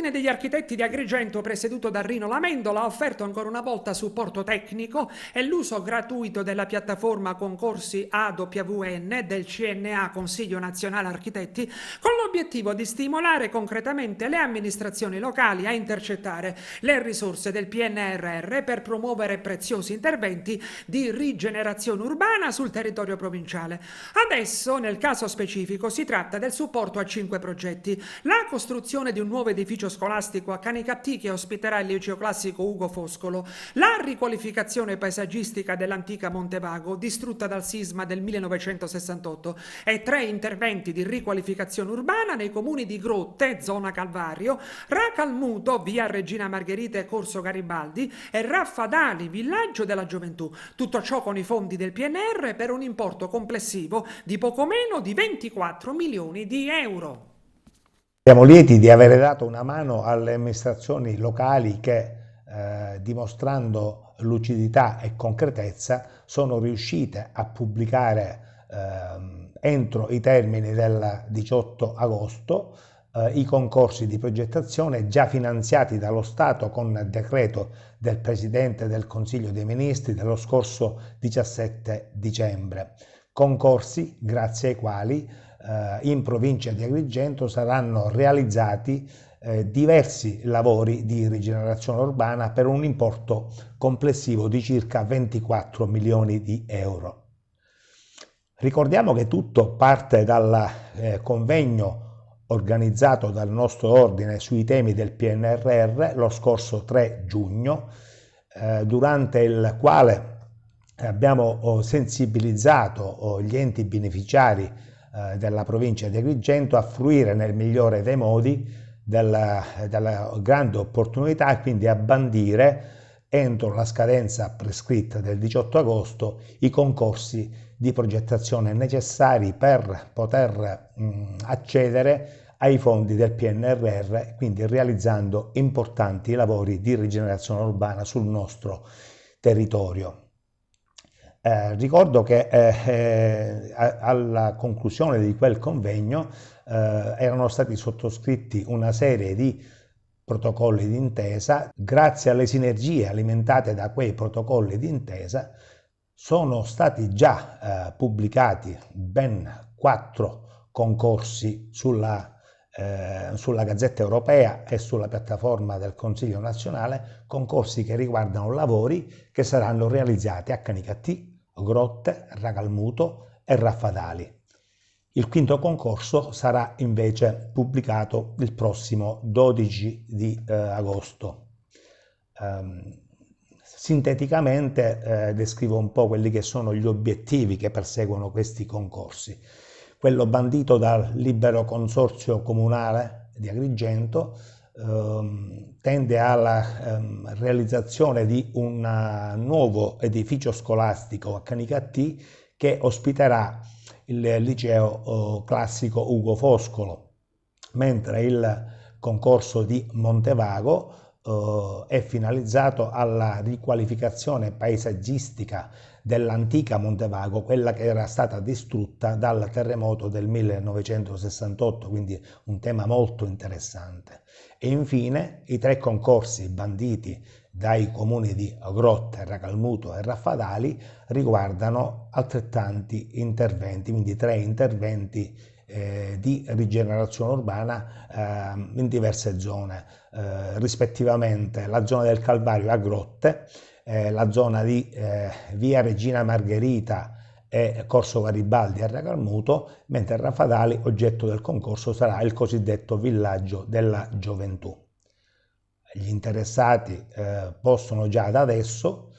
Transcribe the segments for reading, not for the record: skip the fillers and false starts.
L'Ordine degli Architetti di Agrigento, presieduto da Rino Lamendola, ha offerto ancora una volta supporto tecnico e l'uso gratuito della piattaforma concorsi AWN del CNA Consiglio Nazionale Architetti, con l'obiettivo di stimolare concretamente le amministrazioni locali a intercettare le risorse del PNRR per promuovere preziosi interventi di rigenerazione urbana sul territorio provinciale. Adesso, nel caso specifico, si tratta del supporto a 5 progetti: la costruzione di un nuovo edificio scolastico a Canicattì che ospiterà il liceo classico Ugo Foscolo, la riqualificazione paesaggistica dell'antica Montevago distrutta dal sisma del 1968 e 3 interventi di riqualificazione urbana nei comuni di Grotte, zona Calvario, Racalmuto, via Regina Margherita e Corso Garibaldi, e Raffadali, villaggio della gioventù. Tutto ciò con i fondi del PNR per un importo complessivo di poco meno di 24 milioni di euro. Siamo lieti di avere dato una mano alle amministrazioni locali che, dimostrando lucidità e concretezza, sono riuscite a pubblicare entro i termini del 18 agosto i concorsi di progettazione già finanziati dallo Stato con decreto del Presidente del Consiglio dei Ministri dello scorso 17 dicembre. Concorsi grazie ai quali in provincia di Agrigento saranno realizzati diversi lavori di rigenerazione urbana per un importo complessivo di circa 24 milioni di euro. Ricordiamo che tutto parte dal convegno organizzato dal nostro ordine sui temi del PNRR lo scorso 3 giugno, durante il quale abbiamo sensibilizzato gli enti beneficiari della provincia di Agrigento a fruire nel migliore dei modi della grande opportunità e quindi a bandire entro la scadenza prescritta del 18 agosto i concorsi di progettazione necessari per poter accedere ai fondi del PNRR, quindi realizzando importanti lavori di rigenerazione urbana sul nostro territorio. Ricordo che alla conclusione di quel convegno erano stati sottoscritti una serie di protocolli d'intesa. Grazie alle sinergie alimentate da quei protocolli d'intesa sono stati già pubblicati ben 4 concorsi sulla Gazzetta Europea e sulla piattaforma del Consiglio nazionale, concorsi che riguardano lavori che saranno realizzati a Canicattì, Grotte, Racalmuto e Raffadali. Il quinto concorso sarà invece pubblicato il prossimo 12 di agosto. Sinteticamente descrivo un po' quelli che sono gli obiettivi che perseguono questi concorsi. Quello bandito dal Libero Consorzio Comunale di Agrigento tende alla realizzazione di un nuovo edificio scolastico a Canicattì che ospiterà il liceo classico Ugo Foscolo, mentre il concorso di Montevago è finalizzato alla riqualificazione paesaggistica dell'antica Montevago, quella che era stata distrutta dal terremoto del 1968, quindi un tema molto interessante. E infine i 3 concorsi banditi dai comuni di Grotte, Racalmuto e Raffadali riguardano altrettanti interventi, quindi 3 interventi di rigenerazione urbana in diverse zone, rispettivamente la zona del Calvario a Grotte, la zona di via Regina Margherita e Corso Garibaldi a Racalmuto, mentre a Raffadali oggetto del concorso sarà il cosiddetto villaggio della gioventù. Gli interessati possono già da adesso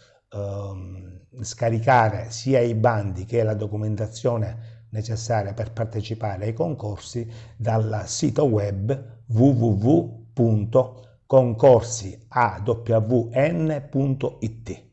scaricare sia i bandi che la documentazione necessaria per partecipare ai concorsi dal sito web www.concorsiawn.it.